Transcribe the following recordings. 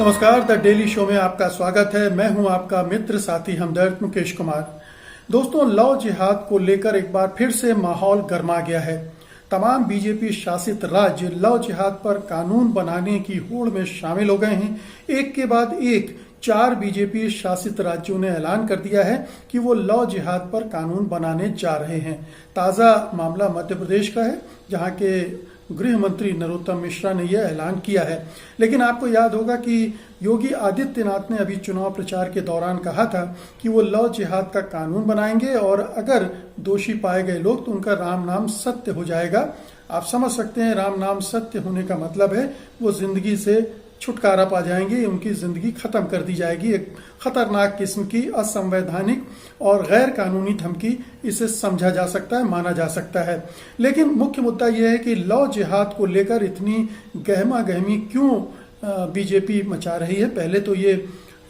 नमस्कार, the daily show में आपका स्वागत है। मैं हूं आपका मित्र साथी हमदर्द मुकेश कुमार। दोस्तों, लव जिहाद को लेकर एक बार फिर से माहौल गर्मा गया है। तमाम बीजेपी शासित राज्य लव जिहाद पर कानून बनाने की होड़ में शामिल हो गए हैं। एक के बाद एक 4 बीजेपी शासित राज्यों ने ऐलान कर दिया है कि वो लव जिहाद पर कानून बनाने जा रहे हैं। ताज़ा मामला मध्य प्रदेश का है, जहां के गृह मंत्री नरोत्तम मिश्रा ने यह ऐलान किया है। लेकिन आपको याद होगा कि योगी आदित्यनाथ ने अभी चुनाव प्रचार के दौरान कहा था कि वो लव जिहाद का कानून बनाएंगे और अगर दोषी पाए गए लोग तो उनका राम नाम सत्य हो जाएगा। आप समझ सकते हैं, राम नाम सत्य होने का मतलब है वो जिंदगी से छुटकारा पा जाएंगे, उनकी जिंदगी खत्म कर दी जाएगी। एक खतरनाक किस्म की असंवैधानिक और गैर कानूनी धमकी इसे समझा जा सकता है, माना जा सकता है। लेकिन मुख्य मुद्दा यह है कि लव जिहाद को लेकर इतनी गहमा गहमी क्यों बीजेपी मचा रही है। पहले तो ये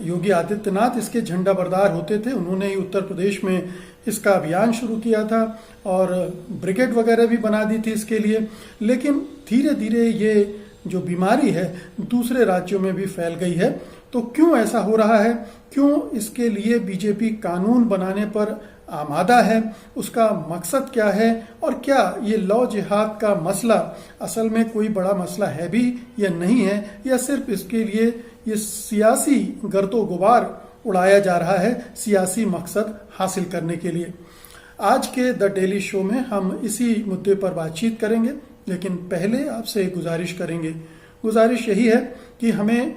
योगी आदित्यनाथ इसके झंडा बरदार होते थे, उन्होंने ही उत्तर प्रदेश में इसका अभियान शुरू किया था और ब्रिगेड वगैरह भी बना दी थी इसके लिए। लेकिन धीरे धीरे ये जो बीमारी है दूसरे राज्यों में भी फैल गई है। तो क्यों ऐसा हो रहा है, क्यों इसके लिए बीजेपी कानून बनाने पर आमादा है, उसका मकसद क्या है और क्या ये लव जिहाद का मसला असल में कोई बड़ा मसला है भी या नहीं है, या सिर्फ इसके लिए ये सियासी गर्दो गुबार उड़ाया जा रहा है सियासी मकसद हासिल करने के लिए। आज के द डेली शो में हम इसी मुद्दे पर बातचीत करेंगे। लेकिन पहले आपसे एक गुजारिश करेंगे। गुजारिश यही है कि हमें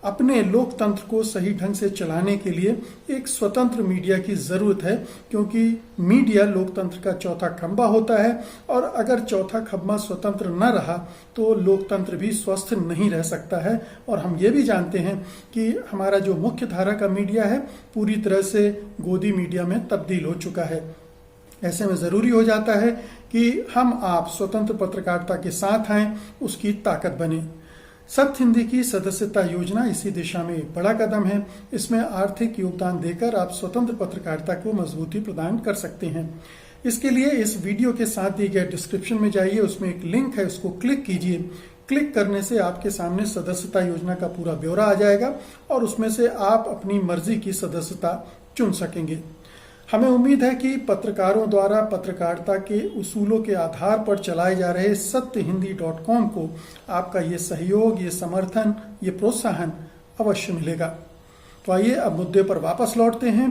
अपने लोकतंत्र को सही ढंग से चलाने के लिए एक स्वतंत्र मीडिया की जरूरत है, क्योंकि मीडिया लोकतंत्र का चौथा खंभा होता है और अगर चौथा खंभा स्वतंत्र न रहा तो लोकतंत्र भी स्वस्थ नहीं रह सकता है। और हम ये भी जानते हैं कि हमारा जो मुख्य धारा का मीडिया है पूरी तरह से गोदी मीडिया में तब्दील हो चुका है। ऐसे में जरूरी हो जाता है कि हम आप स्वतंत्र पत्रकारिता के साथ आएं, उसकी ताकत बने। सत्य हिंदी की सदस्यता योजना इसी दिशा में एक बड़ा कदम है। इसमें आर्थिक योगदान देकर आप स्वतंत्र पत्रकारिता को मजबूती प्रदान कर सकते हैं। इसके लिए इस वीडियो के साथ दिए गए डिस्क्रिप्शन में जाइए, उसमें एक लिंक है, उसको क्लिक कीजिए। क्लिक करने से आपके सामने सदस्यता योजना का पूरा ब्यौरा आ जाएगा और उसमें से आप अपनी मर्जी की सदस्यता चुन सकेंगे। हमें उम्मीद है कि पत्रकारों द्वारा पत्रकारिता के उसूलों के आधार पर चलाए जा रहे सत्यहिंदी.com को आपका ये सहयोग, ये समर्थन, ये प्रोत्साहन अवश्य मिलेगा। तो आइए अब मुद्दे पर वापस लौटते हैं।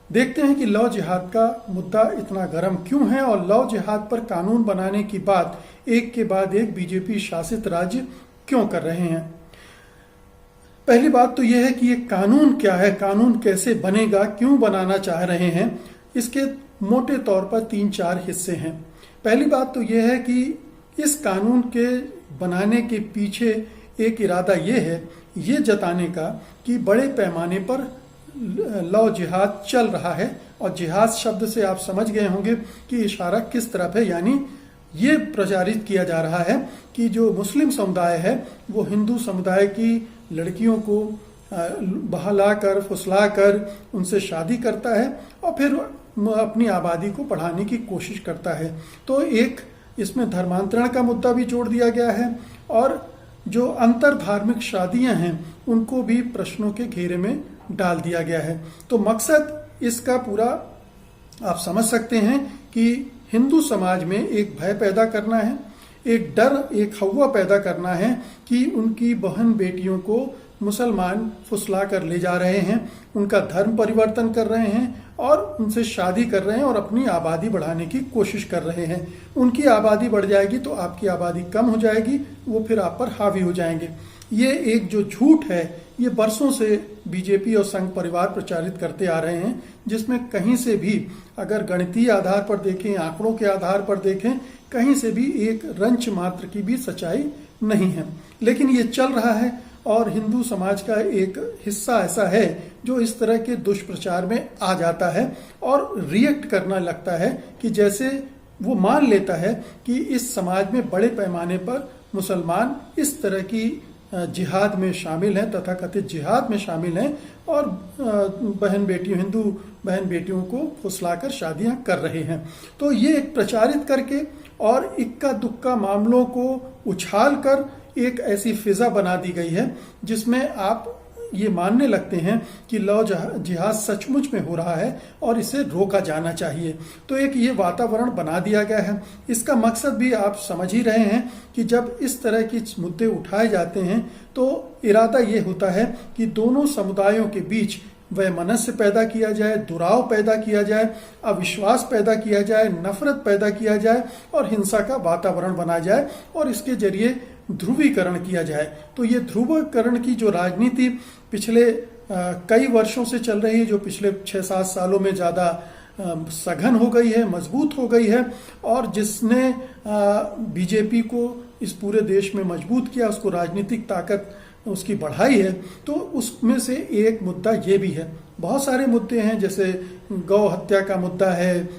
देखते हैं कि लव जिहाद का मुद्दा इतना गर्म क्यों है और लव जिहाद पर कानून बनाने की बात एक के बाद एक बीजेपी शासित राज्य क्यों कर रहे हैं। पहली बात तो यह है कि ये कानून क्या है, कानून कैसे बनेगा, क्यों बनाना चाह रहे हैं। इसके मोटे तौर पर 3-4 हिस्से हैं। पहली बात तो यह है कि इस कानून के बनाने के पीछे एक इरादा ये है, ये जताने का कि बड़े पैमाने पर लव जिहाद चल रहा है। और जिहाद शब्द से आप समझ गए होंगे कि इशारा किस तरफ है। यानी ये प्रचारित किया जा रहा है कि जो मुस्लिम समुदाय है वो हिंदू समुदाय की लड़कियों को बहलाकर फुसलाकर उनसे शादी करता है और फिर अपनी आबादी को बढ़ाने की कोशिश करता है। तो एक इसमें धर्मांतरण का मुद्दा भी जोड़ दिया गया है और जो अंतर धार्मिक शादियां हैं उनको भी प्रश्नों के घेरे में डाल दिया गया है। तो मकसद इसका पूरा आप समझ सकते हैं कि हिंदू समाज में एक भय पैदा करना है, एक डर, एक खौफ पैदा करना है कि उनकी बहन बेटियों को मुसलमान फुसला कर ले जा रहे हैं, उनका धर्म परिवर्तन कर रहे हैं और उनसे शादी कर रहे हैं और अपनी आबादी बढ़ाने की कोशिश कर रहे हैं। उनकी आबादी बढ़ जाएगी तो आपकी आबादी कम हो जाएगी, वो फिर आप पर हावी हो जाएंगे। ये एक जो झूठ है ये बरसों से बीजेपी और संघ परिवार प्रचारित करते आ रहे हैं, जिसमें कहीं से भी अगर गणितीय आधार पर देखें, आंकड़ों के आधार पर देखें, कहीं से भी एक रंच मात्र की भी सच्चाई नहीं है। लेकिन ये चल रहा है और हिंदू समाज का एक हिस्सा ऐसा है जो इस तरह के दुष्प्रचार में आ जाता है और रिएक्ट करना लगता है कि जैसे वो मान लेता है कि इस समाज में बड़े पैमाने पर मुसलमान इस तरह की जिहाद में शामिल हैं, तथाकथित जिहाद में शामिल हैं और बहन बेटियों, हिंदू बहन बेटियों को फुसलाकर शादियां कर रहे हैं। तो ये एक प्रचारित करके और इक्का दुक्का मामलों को उछाल कर एक ऐसी फिजा बना दी गई है जिसमें आप ये मानने लगते हैं कि लव जिहाद सचमुच में हो रहा है और इसे रोका जाना चाहिए। तो एक ये वातावरण बना दिया गया है। इसका मकसद भी आप समझ ही रहे हैं कि जब इस तरह के मुद्दे उठाए जाते हैं तो इरादा ये होता है कि दोनों समुदायों के बीच वैमनस्य पैदा किया जाए, दुराव पैदा किया जाए, अविश्वास पैदा किया जाए, नफरत पैदा किया जाए और हिंसा का वातावरण बना जाए और इसके जरिए ध्रुवीकरण किया जाए। तो ये ध्रुवीकरण की जो राजनीति पिछले कई वर्षों से चल रही है, जो पिछले 6-7 सालों में ज़्यादा सघन हो गई है, मजबूत हो गई है और जिसने बीजेपी को इस पूरे देश में मजबूत किया, उसको राजनीतिक ताकत उसकी बढ़ाई है, तो उसमें से एक मुद्दा ये भी है। बहुत सारे मुद्दे हैं, जैसे गौ हत्या का मुद्दा है,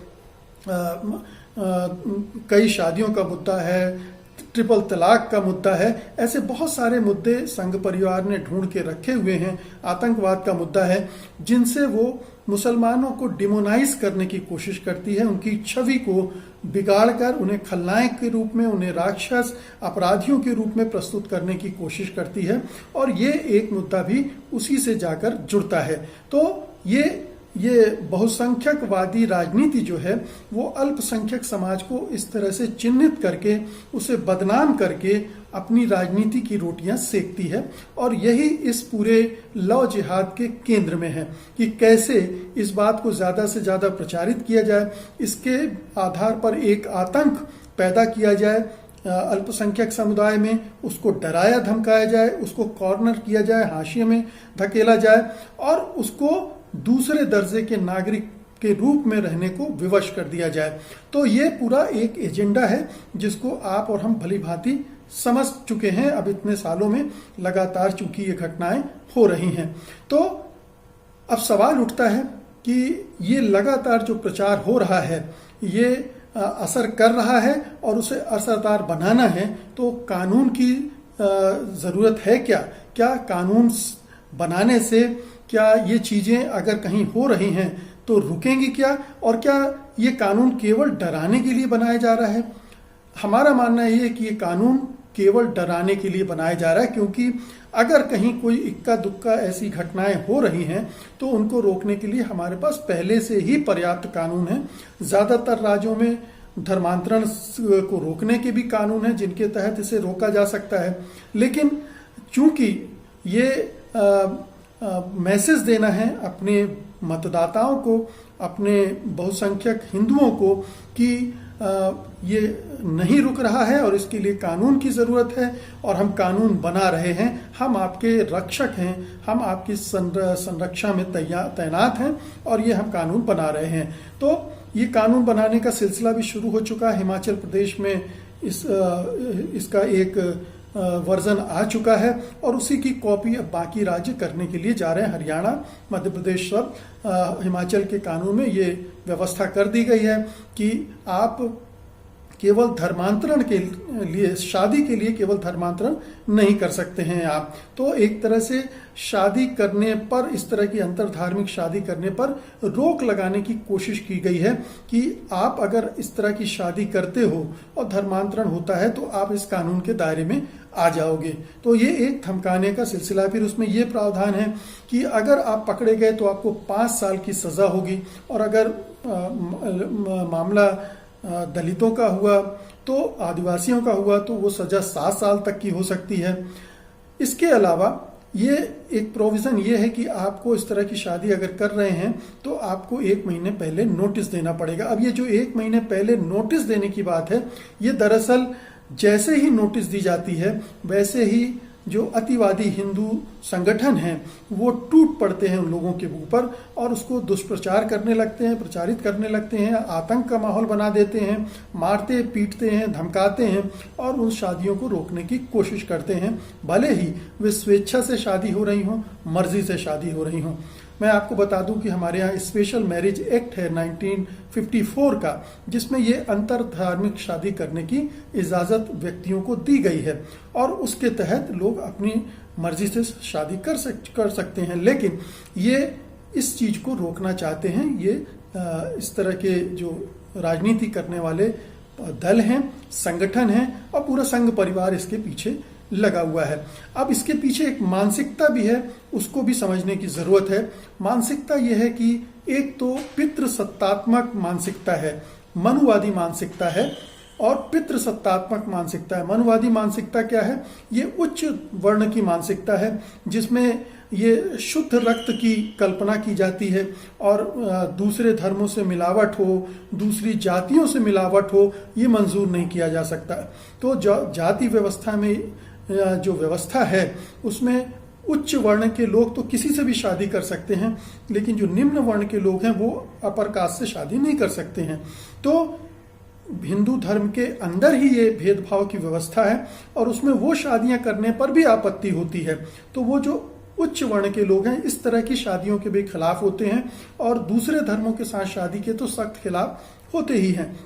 कई शादियों का मुद्दा है, ट्रिपल तलाक का मुद्दा है। ऐसे बहुत सारे मुद्दे संघ परिवार ने ढूंढ के रखे हुए हैं। आतंकवाद का मुद्दा है, जिनसे वो मुसलमानों को डिमोनाइज करने की कोशिश करती है, उनकी छवि को बिगाड़कर उन्हें खलनायक के रूप में, उन्हें राक्षस अपराधियों के रूप में प्रस्तुत करने की कोशिश करती है और ये एक मुद्दा भी उसी से जाकर जुड़ता है। तो ये बहुसंख्यकवादी राजनीति जो है वो अल्पसंख्यक समाज को इस तरह से चिन्हित करके, उसे बदनाम करके अपनी राजनीति की रोटियां सेकती है और यही इस पूरे लव जिहाद के केंद्र में है कि कैसे इस बात को ज्यादा से ज्यादा प्रचारित किया जाए, इसके आधार पर एक आतंक पैदा किया जाए अल्पसंख्यक समुदाय में, उसको डराया धमकाया जाए, उसको कॉर्नर किया जाए, हाशिए में धकेला जाए और उसको दूसरे दर्जे के नागरिक के रूप में रहने को विवश कर दिया जाए। तो ये पूरा एक एजेंडा है जिसको आप और हम भली भांति समझ चुके हैं। अब इतने सालों में लगातार चूंकि ये घटनाएं हो रही हैं, तो अब सवाल उठता है कि ये लगातार जो प्रचार हो रहा है ये असर कर रहा है और उसे असरदार बनाना है तो कानून की जरूरत है क्या? क्या कानून बनाने से क्या ये चीजें अगर कहीं हो रही हैं तो रुकेंगी क्या? और क्या ये कानून केवल डराने के लिए बनाया जा रहा है? हमारा मानना ये है कि ये कानून केवल डराने के लिए बनाया जा रहा है, क्योंकि अगर कहीं कोई इक्का दुक्का ऐसी घटनाएं हो रही हैं तो उनको रोकने के लिए हमारे पास पहले से ही पर्याप्त कानून है। ज्यादातर राज्यों में धर्मांतरण को रोकने के भी कानून हैं जिनके तहत इसे रोका जा सकता है। लेकिन चूंकि ये मैसेज देना है अपने मतदाताओं को, अपने बहुसंख्यक हिंदुओं को कि ये नहीं रुक रहा है और इसके लिए कानून की जरूरत है और हम कानून बना रहे हैं। हम आपके रक्षक हैं, हम आपकी संरक्षा में तैनात हैं और ये हम कानून बना रहे हैं। तो ये कानून बनाने का सिलसिला भी शुरू हो चुका है। हिमाचल प्रदेश में इसका एक वर्जन आ चुका है और उसी की कॉपी अब बाकी राज्य करने के लिए जा रहे हैं। हरियाणा, मध्य प्रदेश, सब हिमाचल के कानून में ये व्यवस्था कर दी गई है कि आप केवल धर्मांतरण के लिए, शादी के लिए केवल धर्मांतरण नहीं कर सकते हैं आप। तो एक तरह से शादी करने पर, इस तरह की अंतर धार्मिक शादी करने पर रोक लगाने की कोशिश की गई है कि आप अगर इस तरह की शादी करते हो और धर्मांतरण होता है तो आप इस कानून के दायरे में आ जाओगे। तो ये एक धमकाने का सिलसिला। फिर उसमें ये प्रावधान है कि अगर आप पकड़े गए तो आपको 5 साल की सजा होगी और अगर मामला दलितों का हुआ तो, आदिवासियों का हुआ तो वो सजा 7 साल तक की हो सकती है। इसके अलावा ये एक प्रोविजन ये है कि आपको इस तरह की शादी अगर कर रहे हैं तो आपको 1 महीने पहले नोटिस देना पड़ेगा। अब ये जो 1 महीने पहले नोटिस देने की बात है, ये दरअसल जैसे ही नोटिस दी जाती है वैसे ही जो अतिवादी हिंदू संगठन हैं वो टूट पड़ते हैं उन लोगों के ऊपर और उसको दुष्प्रचार करने लगते हैं, प्रचारित करने लगते हैं, आतंक का माहौल बना देते हैं, मारते पीटते हैं, धमकाते हैं और उन शादियों को रोकने की कोशिश करते हैं, भले ही वे स्वेच्छा से शादी हो रही हों, मर्जी से शादी हो रही हों। मैं आपको बता दूं कि हमारे यहाँ स्पेशल मैरिज एक्ट है 1954 का, जिसमें ये अंतर धार्मिक शादी करने की इजाजत व्यक्तियों को दी गई है और उसके तहत लोग अपनी मर्जी से शादी कर सकते हैं। लेकिन ये इस चीज को रोकना चाहते हैं, ये इस तरह के जो राजनीति करने वाले दल हैं, संगठन हैं और पूरा संघ परिवार इसके पीछे लगा हुआ है। अब इसके पीछे एक मानसिकता भी है, उसको भी समझने की जरूरत है। मानसिकता यह है कि एक तो पितृसत्तात्मक मानसिकता है, मनुवादी मानसिकता है, और पितृसत्तात्मक मानसिकता है। मनुवादी मानसिकता क्या है? ये उच्च वर्ण की मानसिकता है, जिसमें ये शुद्ध रक्त की कल्पना की जाती है और दूसरे धर्मों से मिलावट हो, दूसरी जातियों से मिलावट हो, ये मंजूर नहीं किया जा सकता। तो जाति व्यवस्था में जो व्यवस्था है उसमें उच्च वर्ण के लोग तो किसी से भी शादी कर सकते हैं, लेकिन जो निम्न वर्ण के लोग हैं वो अपर कास्ट से शादी नहीं कर सकते हैं। तो हिंदू धर्म के अंदर ही ये भेदभाव की व्यवस्था है और उसमें वो शादियां करने पर भी आपत्ति होती है। तो वो जो उच्च वर्ण के लोग हैं इस तरह की शादियों के भी खिलाफ होते हैं और दूसरे धर्मों के साथ शादी के तो सख्त खिलाफ होते ही हैं।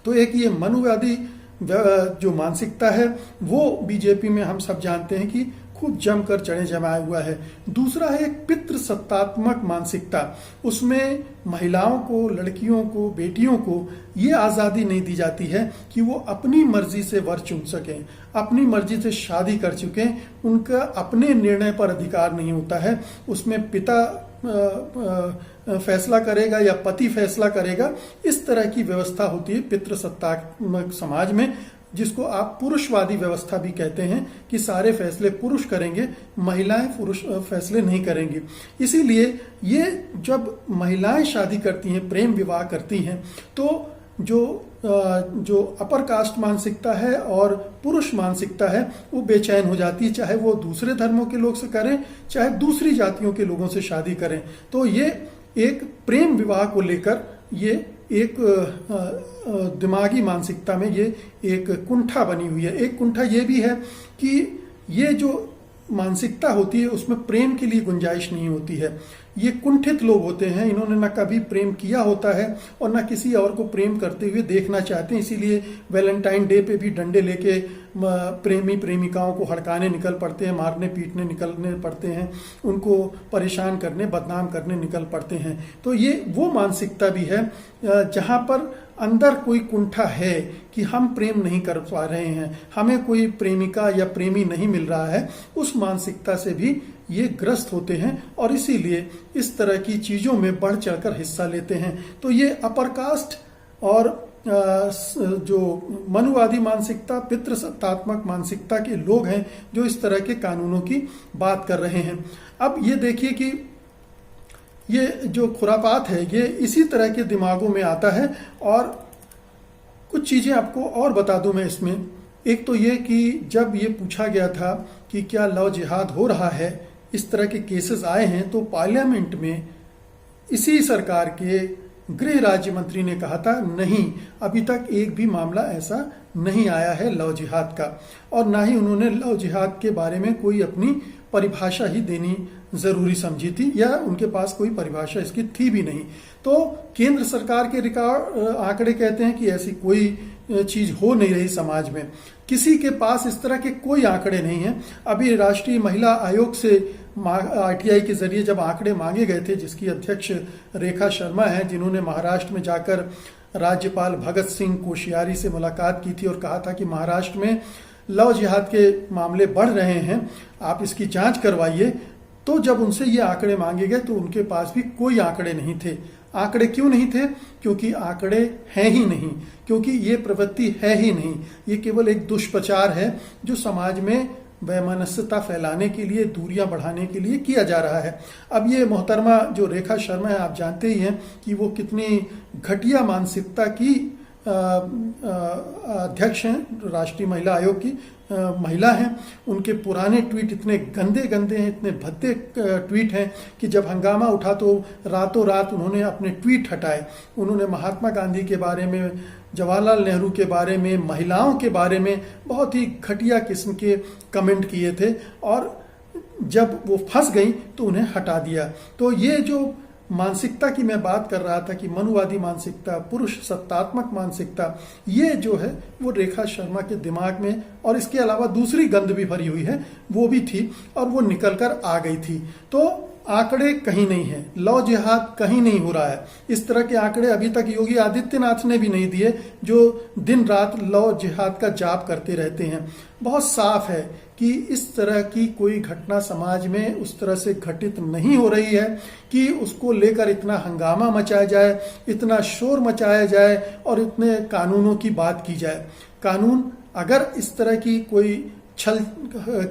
तो एक ये मनुवादी जो मानसिकता है वो बीजेपी में हम सब जानते हैं कि खूब जमकर चढ़े जमाया हुआ है। दूसरा है एक पितृसत्तात्मक मानसिकता। उसमें महिलाओं को, लड़कियों को, बेटियों को ये आज़ादी नहीं दी जाती है कि वो अपनी मर्जी से वर चुन सकें, अपनी मर्जी से शादी कर चुके, उनका अपने निर्णय पर अधिकार नहीं होता है। उसमें पिता फैसला करेगा या पति फैसला करेगा, इस तरह की व्यवस्था होती है पितृसत्तात्मक समाज में, जिसको आप पुरुषवादी व्यवस्था भी कहते हैं कि सारे फैसले पुरुष करेंगे, महिलाएं पुरुष फैसले नहीं करेंगी। इसीलिए ये जब महिलाएं शादी करती हैं, प्रेम विवाह करती हैं, तो जो अपर कास्ट मानसिकता है और पुरुष मानसिकता है वो बेचैन हो जाती है, चाहे वो दूसरे धर्मों के लोग से करें, चाहे दूसरी जातियों के लोगों से शादी करें। तो ये एक प्रेम विवाह को लेकर ये एक दिमागी मानसिकता में ये एक कुंठा बनी हुई है। एक कुंठा ये भी है कि ये जो मानसिकता होती है उसमें प्रेम के लिए गुंजाइश नहीं होती है। ये कुंठित लोग होते हैं, इन्होंने ना कभी प्रेम किया होता है और ना किसी और को प्रेम करते हुए देखना चाहते हैं। इसीलिए वैलेंटाइन डे पे भी डंडे लेके प्रेमी प्रेमिकाओं को हड़काने निकल पड़ते हैं, मारने पीटने निकलने पड़ते हैं, उनको परेशान करने, बदनाम करने निकल पड़ते हैं। तो ये वो मानसिकता भी है जहाँ पर अंदर कोई कुंठा है कि हम प्रेम नहीं कर पा रहे हैं, हमें कोई प्रेमिका या प्रेमी नहीं मिल रहा है। उस मानसिकता से भी ये ग्रस्त होते हैं और इसीलिए इस तरह की चीजों में बढ़ चढ़कर हिस्सा लेते हैं। तो ये अपर कास्ट और जो मनुवादी मानसिकता, पितृसत्तात्मक मानसिकता के लोग हैं जो इस तरह के कानूनों की बात कर रहे हैं। अब ये देखिए कि ये जो खुरापात है ये इसी तरह के दिमागों में आता है। और कुछ चीजें आपको और बता दूं मैं इसमें। एक तो ये कि जब ये पूछा गया था कि क्या लव जिहाद हो रहा है, इस तरह के केसेस आए हैं, तो पार्लियामेंट में इसी सरकार के गृह राज्य मंत्री ने कहा था नहीं, अभी तक एक भी मामला ऐसा नहीं आया है लव जिहाद का, और ना ही उन्होंने लव जिहाद के बारे में कोई अपनी परिभाषा ही देनी जरूरी समझी थी, या उनके पास कोई परिभाषा इसकी थी भी नहीं। तो केंद्र सरकार के रिकॉर्ड आंकड़े कहते हैं कि ऐसी कोई चीज हो नहीं रही समाज में, किसी के पास इस तरह के कोई आंकड़े नहीं हैं। अभी राष्ट्रीय महिला आयोग से आरटीआई के जरिए जब आंकड़े मांगे गए थे, जिसकी अध्यक्ष रेखा शर्मा हैं, जिन्होंने महाराष्ट्र में जाकर राज्यपाल भगत सिंह कोश्यारी से मुलाकात की थी और कहा था कि महाराष्ट्र में लव जिहाद के मामले बढ़ रहे हैं, आप इसकी जांच करवाइए। तो जब उनसे ये आंकड़े मांगे गए तो उनके पास भी कोई आंकड़े नहीं थे। आंकड़े क्यों नहीं थे? क्योंकि आंकड़े हैं ही नहीं, क्योंकि ये प्रवृत्ति है ही नहीं। ये केवल एक दुष्प्रचार है जो समाज में वैमनस्यता फैलाने के लिए, दूरियां बढ़ाने के लिए किया जा रहा है। अब ये मोहतरमा जो रेखा शर्मा है, आप जानते ही हैं कि वो कितनी घटिया मानसिकता की अध्यक्ष हैं, राष्ट्रीय महिला आयोग की महिला हैं। उनके पुराने ट्वीट इतने गंदे गंदे हैं, इतने भद्दे ट्वीट हैं कि जब हंगामा उठा तो रातों रात उन्होंने अपने ट्वीट हटाए। उन्होंने महात्मा गांधी के बारे में, जवाहरलाल नेहरू के बारे में, महिलाओं के बारे में बहुत ही घटिया किस्म के कमेंट किए थे, और जब वो फंस गई तो उन्हें हटा दिया। तो ये जो मानसिकता की मैं बात कर रहा था कि मनुवादी मानसिकता, पुरुष सत्तात्मक मानसिकता, ये जो है वो रेखा शर्मा के दिमाग में, और इसके अलावा दूसरी गंद भी भरी हुई है, वो भी थी और वो निकल कर आ गई थी। तो आंकड़े कहीं नहीं है, लौ जिहाद कहीं नहीं हो रहा है। इस तरह के आंकड़े अभी तक योगी आदित्यनाथ ने भी नहीं दिए, जो दिन रात लौ जिहाद का जाप करते रहते हैं। बहुत साफ है कि इस तरह की कोई घटना समाज में उस तरह से घटित नहीं हो रही है कि उसको लेकर इतना हंगामा मचाया जाए, इतना शोर मचाया जाए और इतने कानूनों की बात की जाए। कानून अगर इस तरह की कोई छल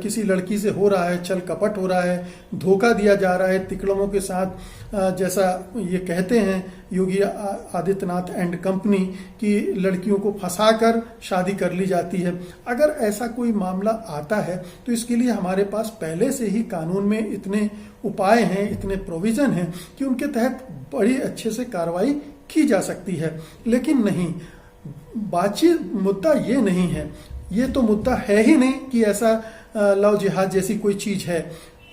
किसी लड़की से हो रहा है, छल कपट हो रहा है, धोखा दिया जा रहा है तिकड़मों के साथ, जैसा ये कहते हैं योगी आदित्यनाथ एंड कंपनी की लड़कियों को फंसाकर शादी कर ली जाती है, अगर ऐसा कोई मामला आता है तो इसके लिए हमारे पास पहले से ही कानून में इतने उपाय हैं, इतने प्रोविजन हैं कि उनके तहत बड़ी अच्छे से कार्रवाई की जा सकती है। लेकिन नहीं, बातचीत मुद्दा ये नहीं है, ये तो मुद्दा है ही नहीं कि ऐसा लव जिहाद जैसी कोई चीज है।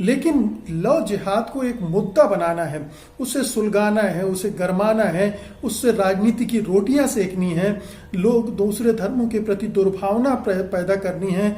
लेकिन लव जिहाद को एक मुद्दा बनाना है, उसे सुलगाना है, उसे गरमाना है, उससे राजनीति की रोटियां सेकनी है, लोग दूसरे धर्मों के प्रति दुर्भावना पैदा करनी है,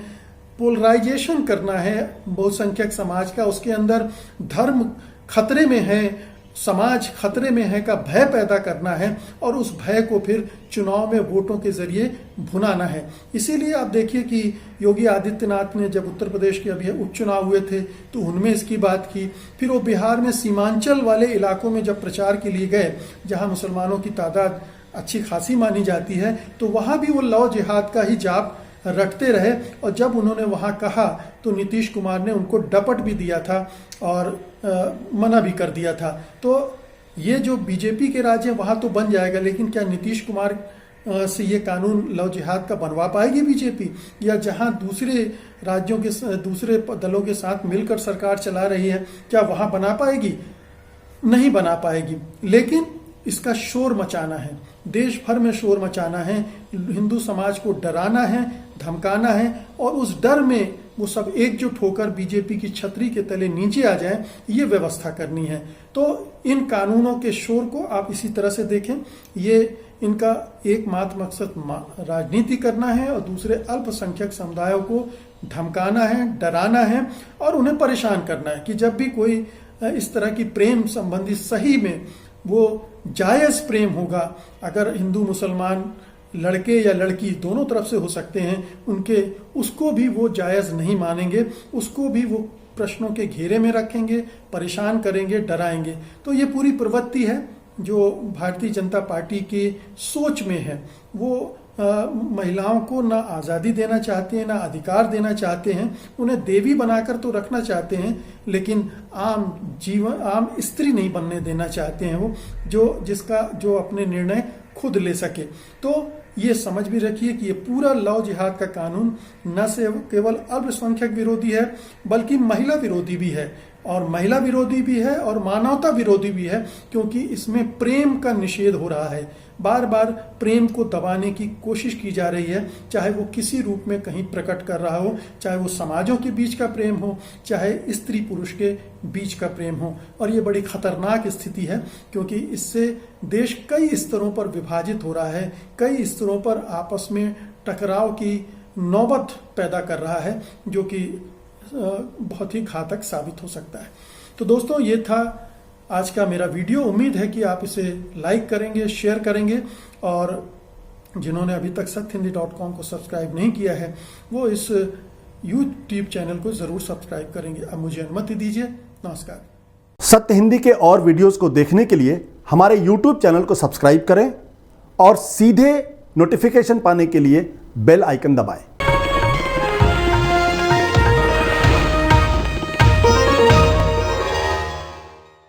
पोलराइजेशन करना है बहुसंख्यक समाज का, उसके अंदर धर्म खतरे में है, समाज खतरे में है का भय पैदा करना है और उस भय को फिर चुनाव में वोटों के जरिए भुनाना है। इसीलिए आप देखिए कि योगी आदित्यनाथ ने जब उत्तर प्रदेश के अभी उपचुनाव हुए थे तो उनमें इसकी बात की, फिर वो बिहार में सीमांचल वाले इलाकों में जब प्रचार के लिए गए जहां मुसलमानों की तादाद अच्छी खासी मानी जाती है, तो वहां भी वो लव जिहाद का ही जाप रखते रहे। और जब उन्होंने वहां कहा तो नीतीश कुमार ने उनको डपट भी दिया था और मना भी कर दिया था। तो ये जो बीजेपी के राज है वहां तो बन जाएगा, लेकिन क्या नीतीश कुमार से ये कानून लव जिहाद का बनवा पाएगी बीजेपी? या जहां दूसरे राज्यों के दूसरे दलों के साथ मिलकर सरकार चला रही है, क्या वहां बना पाएगी? नहीं बना पाएगी। लेकिन इसका शोर मचाना है, देश भर में शोर मचाना है, हिंदू समाज को डराना है, धमकाना है और उस डर में वो सब एकजुट होकर बीजेपी की छतरी के तले नीचे आ जाएं, ये व्यवस्था करनी है। तो इन कानूनों के शोर को आप इसी तरह से देखें, ये इनका एकमात्र मकसद राजनीति करना है और दूसरे अल्पसंख्यक समुदायों को धमकाना है, डराना है और उन्हें परेशान करना है कि जब भी कोई इस तरह की प्रेम संबंधी सही में वो जायज प्रेम होगा, अगर हिंदू मुसलमान लड़के या लड़की दोनों तरफ से हो सकते हैं, उनके उसको भी वो जायज नहीं मानेंगे, उसको भी वो प्रश्नों के घेरे में रखेंगे, परेशान करेंगे, डराएंगे। तो ये पूरी प्रवृत्ति है जो भारतीय जनता पार्टी की सोच में है। वो महिलाओं को ना आज़ादी देना चाहते हैं, ना अधिकार देना चाहते हैं, उन्हें देवी बनाकर तो रखना चाहते हैं, लेकिन आम स्त्री नहीं बनने देना चाहते हैं वो, जो अपने निर्णय खुद ले सके। तो ये समझ भी रखिए कि ये पूरा लव जिहाद का कानून न सिर्फ केवल अल्पसंख्यक विरोधी है बल्कि महिला विरोधी भी है, और महिला विरोधी भी है और मानवता विरोधी भी है, क्योंकि इसमें प्रेम का निषेध हो रहा है। बार बार प्रेम को दबाने की कोशिश की जा रही है, चाहे वो किसी रूप में कहीं प्रकट कर रहा हो, चाहे वो समाजों के बीच का प्रेम हो, चाहे स्त्री पुरुष के बीच का प्रेम हो। और ये बड़ी खतरनाक स्थिति है, क्योंकि इससे देश कई स्तरों पर विभाजित हो रहा है, कई स्तरों पर आपस में टकराव की नौबत पैदा कर रहा है, जो कि बहुत ही घातक साबित हो सकता है। तो दोस्तों, ये था आज का मेरा वीडियो। उम्मीद है कि आप इसे लाइक करेंगे, शेयर करेंगे, और जिन्होंने अभी तक सत्यहिंदी.com को सब्सक्राइब नहीं किया है वो इस यूट्यूब चैनल को जरूर सब्सक्राइब करेंगे। अब मुझे अनुमति दीजिए। नमस्कार। सत्य हिंदी के और वीडियोस को देखने के लिए हमारे यूट्यूब चैनल को सब्सक्राइब करें और सीधे नोटिफिकेशन पाने के लिए बेल आइकन दबाएं।